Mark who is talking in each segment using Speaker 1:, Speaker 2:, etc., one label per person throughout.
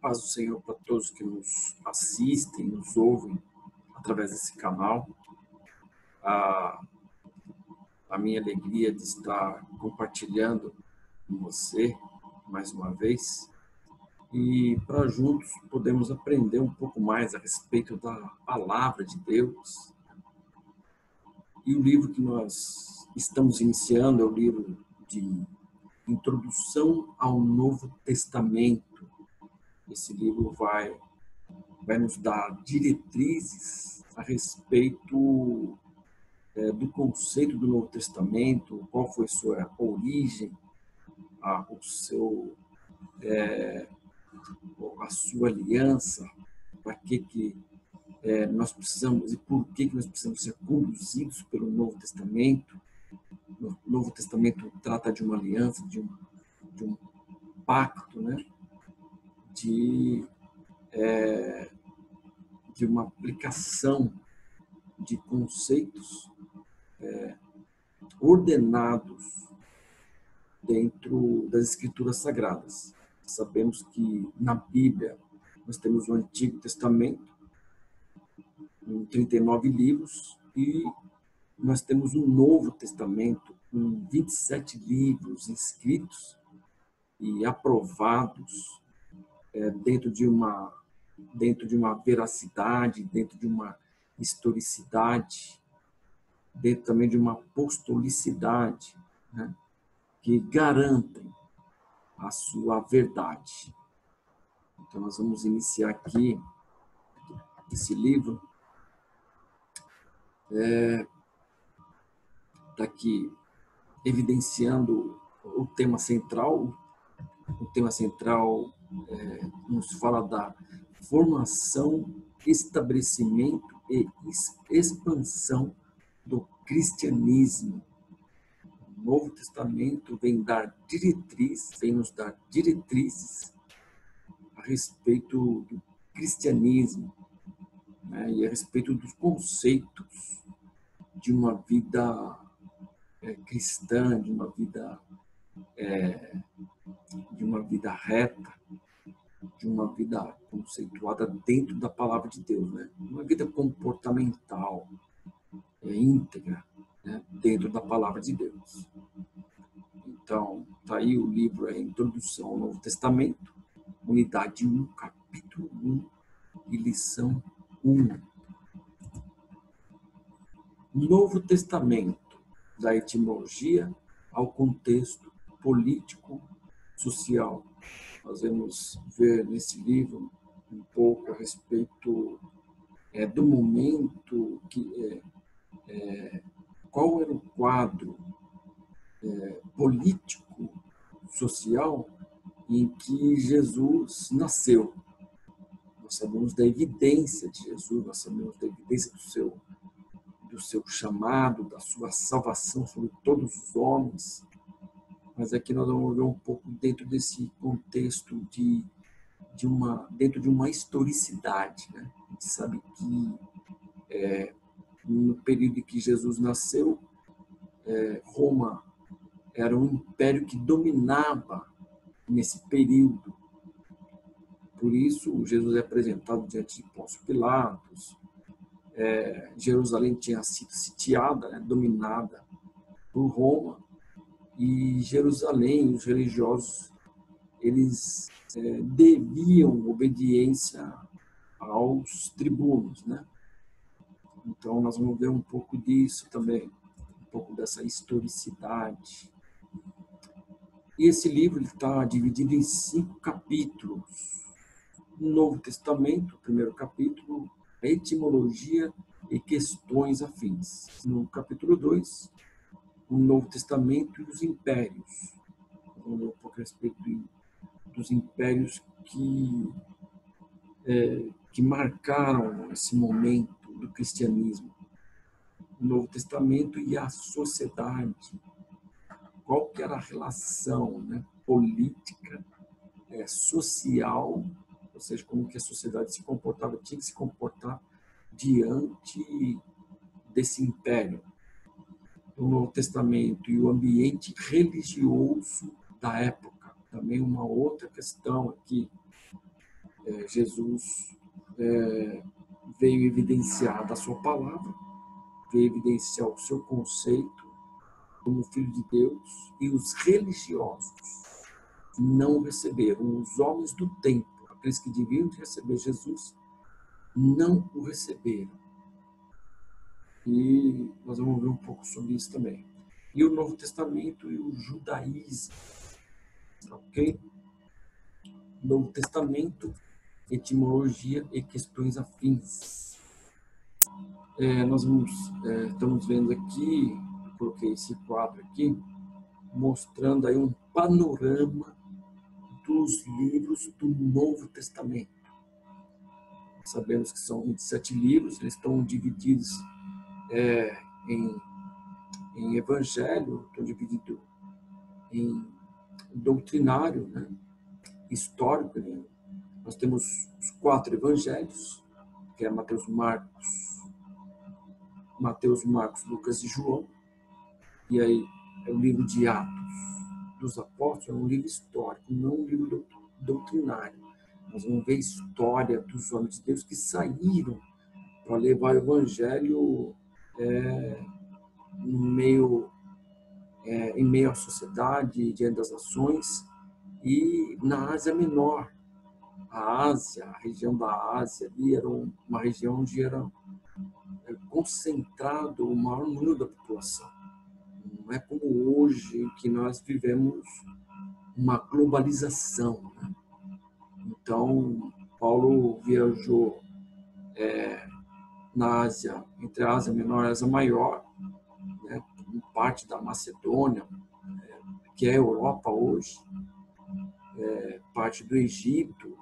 Speaker 1: Paz do Senhor para todos que nos assistem, nos ouvem através desse canal. A, a minha alegria de estar compartilhando com você mais uma vez e para juntos podemos aprender um pouco mais a respeito da palavra de Deus. E o livro que nós estamos iniciando é o livro de Introdução ao Novo Testamento. Esse livro vai nos dar diretrizes a respeito do conceito do Novo Testamento, qual foi sua origem, a sua aliança, para que nós precisamos e por que nós precisamos ser conduzidos pelo Novo Testamento. O Novo Testamento trata de uma aliança, de um pacto, né? de uma aplicação de conceitos ordenados dentro das Escrituras Sagradas. Sabemos que na Bíblia nós temos o Antigo Testamento, com 39 livros, e nós temos o Novo Testamento, com 27 livros escritos e aprovados dentro de uma veracidade, dentro de uma historicidade, dentro também de uma apostolicidade, né, que garantem a sua verdade. Então, nós vamos iniciar aqui esse livro. Está aqui evidenciando o tema central. O tema central nos fala da formação, estabelecimento e expansão do cristianismo. O Novo Testamento vem nos dar diretrizes a respeito do cristianismo, né, e a respeito dos conceitos de uma vida cristã, de uma vida reta, de uma vida conceituada dentro da palavra de Deus, né? Uma vida comportamental, íntegra, né? Dentro da palavra de Deus. Então, está aí o livro, a Introdução ao Novo Testamento, unidade 1, capítulo 1 e lição 1. Novo Testamento, da etimologia ao contexto político, social. Nós vamos ver nesse livro um pouco a respeito do momento, qual era o quadro político, social em que Jesus nasceu. Nós sabemos da evidência de Jesus, nós sabemos da evidência do seu chamado, da sua salvação sobre todos os homens. Mas aqui nós vamos ver um pouco dentro desse contexto dentro de uma historicidade, né? A gente sabe que no período em que Jesus nasceu, Roma era um império que dominava nesse período. Por isso, Jesus é apresentado diante de Pôncio Pilatos. Jerusalém tinha sido sitiada, né, dominada por Roma, e Jerusalém, os religiosos, eles deviam obediência aos tribunos, né? Então, nós vamos ver um pouco disso também, um pouco dessa historicidade. E esse livro está dividido em 5 capítulos. No Novo Testamento, o primeiro capítulo, a etimologia e questões afins. No capítulo 2, o Novo Testamento e os impérios. Vamos ver um pouco a respeito dos impérios que marcaram esse momento do cristianismo. O Novo Testamento e a sociedade. Qual que era a relação, né, política, social, ou seja, como que a sociedade se comportava, tinha que se comportar diante desse império. O Novo Testamento e o ambiente religioso da época. Também uma outra questão aqui. Jesus veio evidenciar da sua palavra, veio evidenciar o seu conceito como Filho de Deus, e os religiosos não receberam. Os homens do templo, aqueles que deviam receber Jesus, não o receberam. E nós vamos ver um pouco sobre isso também. E o Novo Testamento e o judaísmo, ok? Novo Testamento, etimologia e questões afins. Nós estamos vendo aqui, eu coloquei esse quadro aqui, mostrando aí um panorama dos livros do Novo Testamento. Sabemos que são 27 livros, eles estão divididos em evangelho, estão divididos em doutrinário, né? Histórico. Né? Nós temos os 4 evangelhos, que é Mateus, Marcos, Lucas e João. E aí é o livro de Atos dos Apóstolos, é um livro histórico, não um livro doutrinário. Nós vamos ver a história dos homens de Deus que saíram para levar o evangelho em meio à sociedade, diante das nações, e na Ásia Menor. A região da Ásia ali era uma região onde era concentrado o maior número da população. Não é como hoje, que nós vivemos uma globalização, né? Então, Paulo viajou na Ásia, entre a Ásia Menor e a Ásia Maior, né? Parte da Macedônia, que é a Europa hoje, parte do Egito,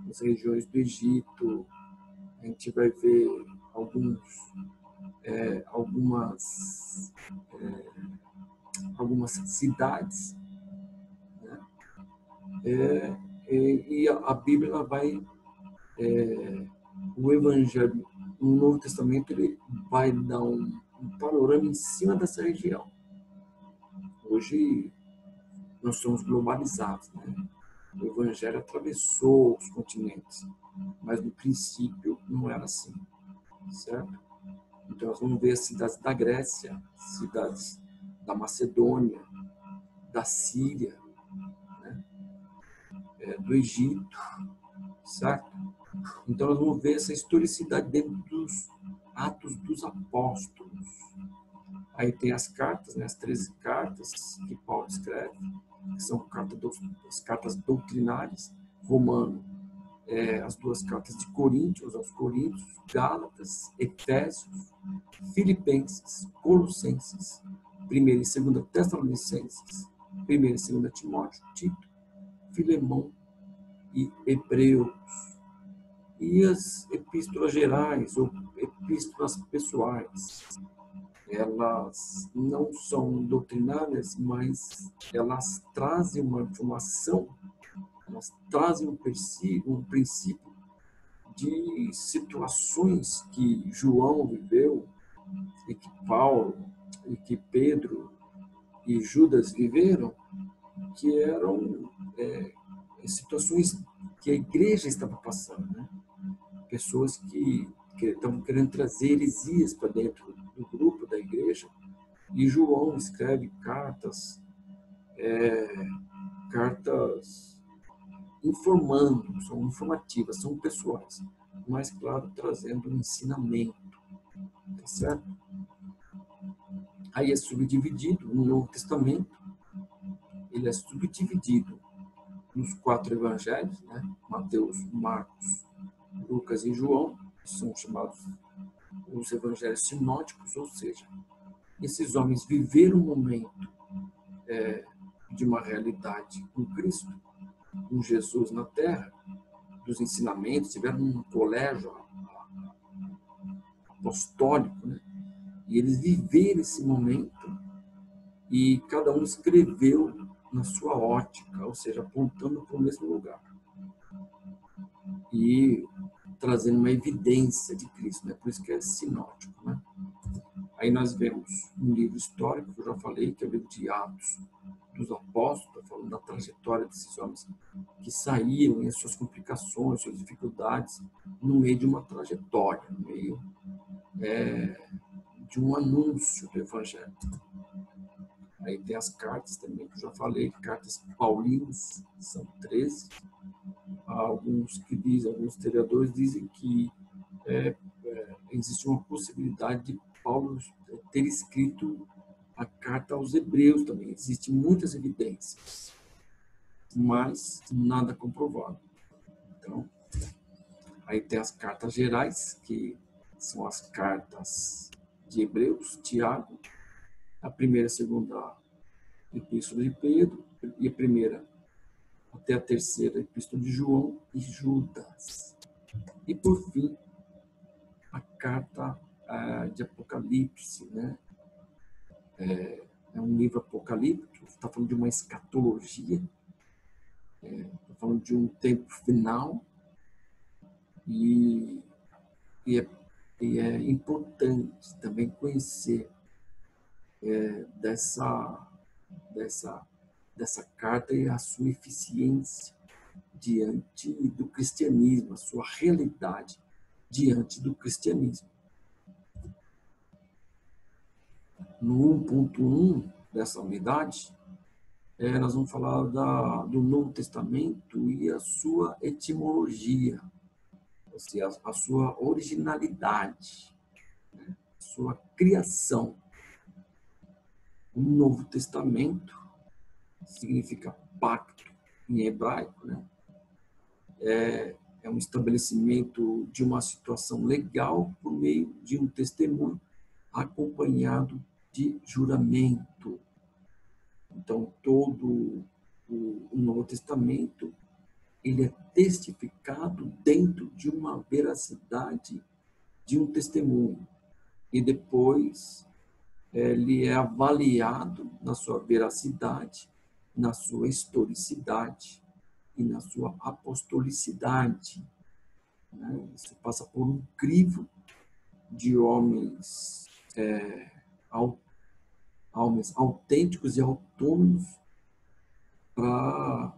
Speaker 1: as regiões do Egito. A gente vai ver algumas cidades, né? E a Bíblia ela vai, o Evangelho no Novo Testamento, ele vai dar um panorama em cima dessa região. Hoje nós somos globalizados, né? O Evangelho atravessou os continentes, mas no princípio não era assim, certo? Então nós vamos ver as cidades da Grécia, cidades da Macedônia, da Síria, né? Do Egito, certo? Então nós vamos ver essa historicidade dentro dos Atos dos Apóstolos. Aí tem as cartas, né, as 13 cartas que Paulo escreve, que são as cartas doutrinárias, Romano, as 2 cartas de Coríntios, aos Coríntios, Gálatas, Efésios, Filipenses, Colossenses, 1ª e 2ª Tessalonicenses, 1ª e 2ª Timóteo, Tito, Filemão e Hebreus. E as epístolas gerais, ou epístolas pessoais, elas não são doutrinárias, mas elas trazem uma informação, elas trazem um princípio de situações que João viveu, e que Paulo, e que Pedro e Judas viveram, que eram situações que a igreja estava passando, né? Pessoas que estavam querendo trazer heresias para dentro do grupo da igreja, e João escreve cartas informando, são informativas, são pessoais, mas, claro, trazendo um ensinamento, tá certo? Aí é subdividido, no Novo Testamento, ele é subdividido nos 4 evangelhos, né? Mateus, Marcos, Lucas e João, que são chamados os evangelhos sinóticos, ou seja, esses homens viveram um momento de uma realidade com Cristo, com Jesus na Terra, dos ensinamentos, tiveram um colégio apostólico, né? E eles viveram esse momento, e cada um escreveu na sua ótica, ou seja, apontando para o mesmo lugar e trazendo uma evidência de Cristo, né? Por isso que é sinótico, né? Aí nós vemos um livro histórico, que eu já falei, que é o livro de Atos dos Apóstolos, falando da trajetória desses homens que saíram e as suas complicações, suas dificuldades, no meio de uma trajetória, no meio de um anúncio do Evangelho. Aí tem as cartas também, que eu já falei, cartas paulinas, são 13. Alguns historiadores dizem que existe uma possibilidade de Paulo ter escrito a carta aos Hebreus também. Existem muitas evidências, mas nada comprovado. Então, aí tem as cartas gerais, que são as cartas de Hebreus, Tiago, a primeira e a segunda epístola de Pedro, e a primeira até a terceira epístola de João e Judas. E, por fim, a carta de Apocalipse, né? É um livro apocalíptico, está falando de uma escatologia, está falando de um tempo final, e é importante também conhecer dessa carta e a sua eficiência diante do cristianismo, a sua realidade diante do cristianismo. No 1.1 dessa unidade, nós vamos falar do Novo Testamento e a sua etimologia, ou seja, a sua originalidade, a sua criação. O Novo Testamento significa pacto em hebraico, né? É um estabelecimento de uma situação legal por meio de um testemunho acompanhado de juramento. Então, todo o Novo Testamento ele é testificado dentro de uma veracidade de um testemunho. E depois ele é avaliado na sua veracidade, na sua historicidade e na sua apostolicidade. Né? Isso passa por um crivo de homens autênticos e autônomos para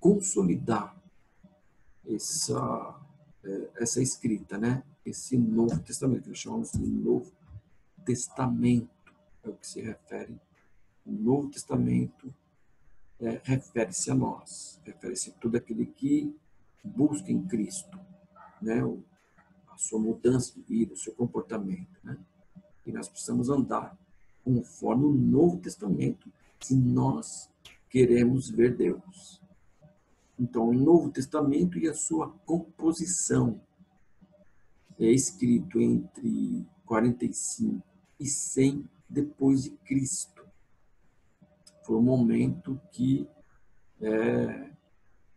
Speaker 1: consolidar essa escrita, né? Esse Novo Testamento, que nós chamamos de Novo Testamento, é o que se refere. O Novo Testamento refere-se a nós, refere-se a todo aquele que busca em Cristo, né? A sua mudança de vida, o seu comportamento, né? E nós precisamos andar conforme o Novo Testamento se nós queremos ver Deus. Então, o Novo Testamento e a sua composição é escrito entre 45 e 100 depois de Cristo. Foi o momento que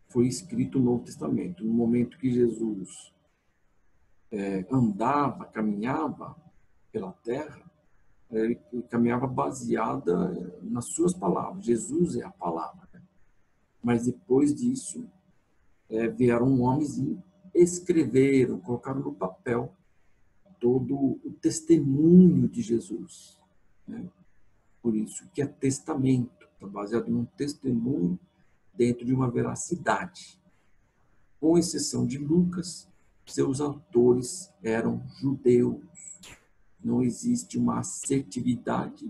Speaker 1: foi escrito o Novo Testamento, no momento que Jesus andava, caminhava pela terra, ele caminhava baseada nas suas palavras. Jesus é a palavra. Né? Mas depois disso, vieram homens e escreveram, colocaram no papel todo o testemunho de Jesus. Né? Por isso que é testamento, está baseado num testemunho dentro de uma veracidade. Com exceção de Lucas, seus autores eram judeus. Não existe uma assertividade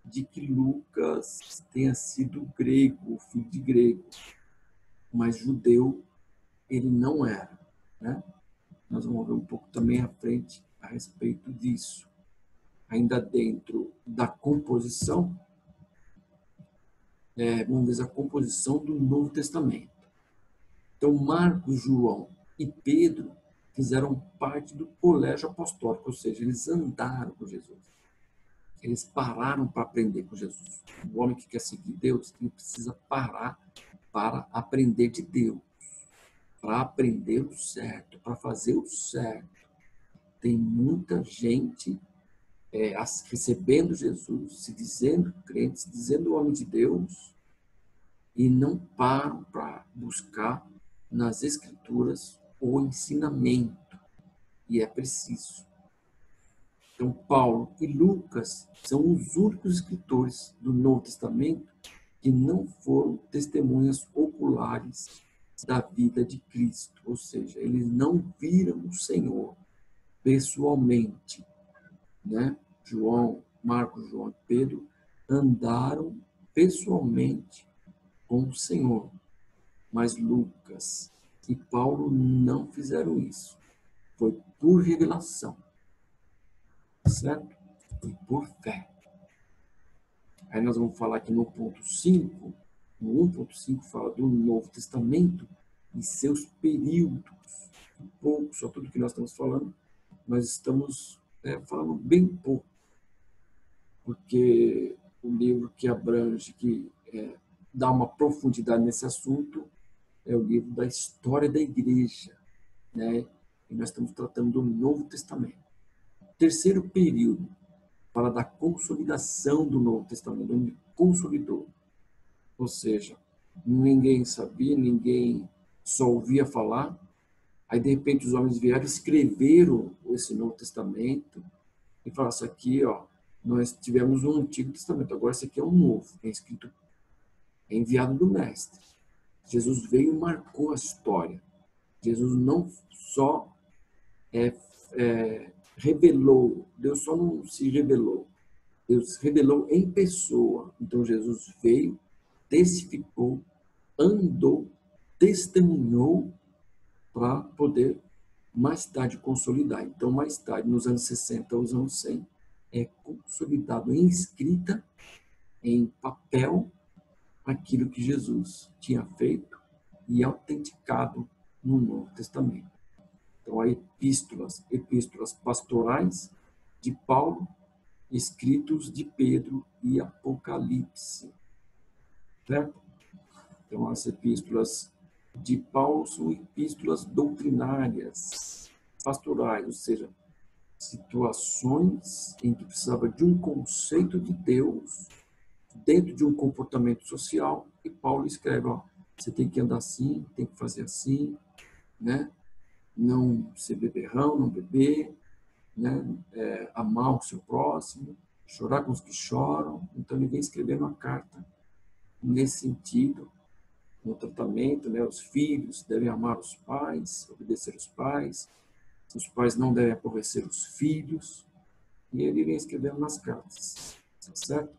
Speaker 1: de que Lucas tenha sido grego, filho de grego, mas judeu ele não era. Né? Nós vamos ver um pouco também à frente a respeito disso. Ainda dentro da composição, vamos ver a composição do Novo Testamento. Então, Marcos, João e Pedro fizeram parte do colégio apostólico, ou seja, eles andaram com Jesus. Eles pararam para aprender com Jesus. O homem que quer seguir Deus, ele precisa parar para aprender de Deus, para aprender o certo, para fazer o certo. Tem muita gente recebendo Jesus, se dizendo crente, se dizendo homem de Deus, e não param para buscar nas Escrituras o ensinamento. E é preciso. Então, Paulo e Lucas são os únicos escritores do Novo Testamento que não foram testemunhas oculares da vida de Cristo, ou seja, eles não viram o Senhor pessoalmente, né? João, Marcos, João e Pedro andaram pessoalmente com o Senhor, mas Lucas e Paulo não fizeram isso. Foi por revelação, certo? E por fé. Aí nós vamos falar aqui no ponto 5, no 1.5 fala do Novo Testamento e seus períodos. Um pouco, só tudo que nós estamos falando, mas estamos falando bem pouco, porque o livro que abrange, que dá uma profundidade nesse assunto, é o livro da história da igreja, né? E nós estamos tratando do Novo Testamento. Terceiro período, fala da consolidação do Novo Testamento, onde consolidou. Ou seja, ninguém sabia, ninguém só ouvia falar, aí de repente os homens vieram, escreveram esse Novo Testamento e falaram assim, aqui, ó, nós tivemos um Antigo Testamento, agora esse aqui é um novo, é escrito, é enviado do Mestre. Jesus veio e marcou a história. Jesus não só revelou, Deus só não se revelou, Deus revelou em pessoa. Então Jesus veio, testificou, andou, testemunhou para poder mais tarde consolidar. Então, mais tarde, nos anos 60 aos anos 100, é consolidado em escrita, em papel, aquilo que Jesus tinha feito e autenticado no Novo Testamento. Então, há epístolas pastorais de Paulo, escritos de Pedro e Apocalipse. Certo? Então, as epístolas de Paulo são epístolas doutrinárias, pastorais, ou seja, situações em que precisava de um conceito de Deus dentro de um comportamento social, e Paulo escreve, ó, você tem que andar assim, tem que fazer assim, né? Não ser beberrão, não beber, né? Amar o seu próximo, chorar com os que choram. Então ele vem escrevendo uma carta nesse sentido, no tratamento, né? Os filhos devem amar os pais, obedecer os pais não devem aborrecer os filhos, e ele vem escrevendo nas cartas, tá certo?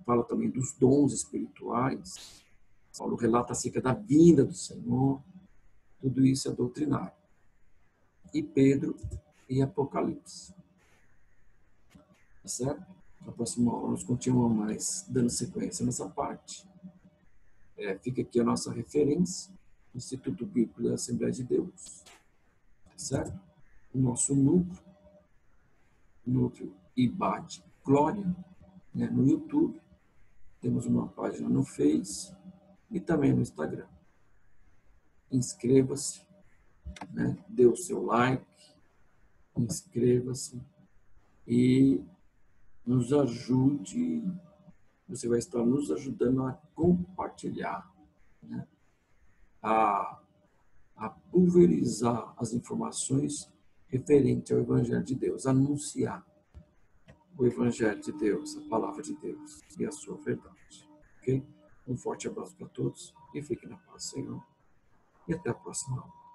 Speaker 1: Fala também dos dons espirituais, Paulo relata acerca da vinda do Senhor, tudo isso é doutrinário. E Pedro e Apocalipse, tá certo? Na próxima aula nós continuamos mais dando sequência nessa parte. Fica aqui a nossa referência, Instituto Bíblico da Assembleia de Deus, tá certo? O nosso núcleo IBAT Glória, né, no YouTube, temos uma página no Face e também no Instagram. Inscreva-se, né, dê o seu like, inscreva-se e nos ajude, você vai estar nos ajudando a compartilhar, né, a pulverizar as informações referentes ao Evangelho de Deus, anunciar o Evangelho de Deus, a palavra de Deus e a sua verdade. Ok? Um forte abraço para todos e fiquem na paz do Senhor. E até a próxima aula.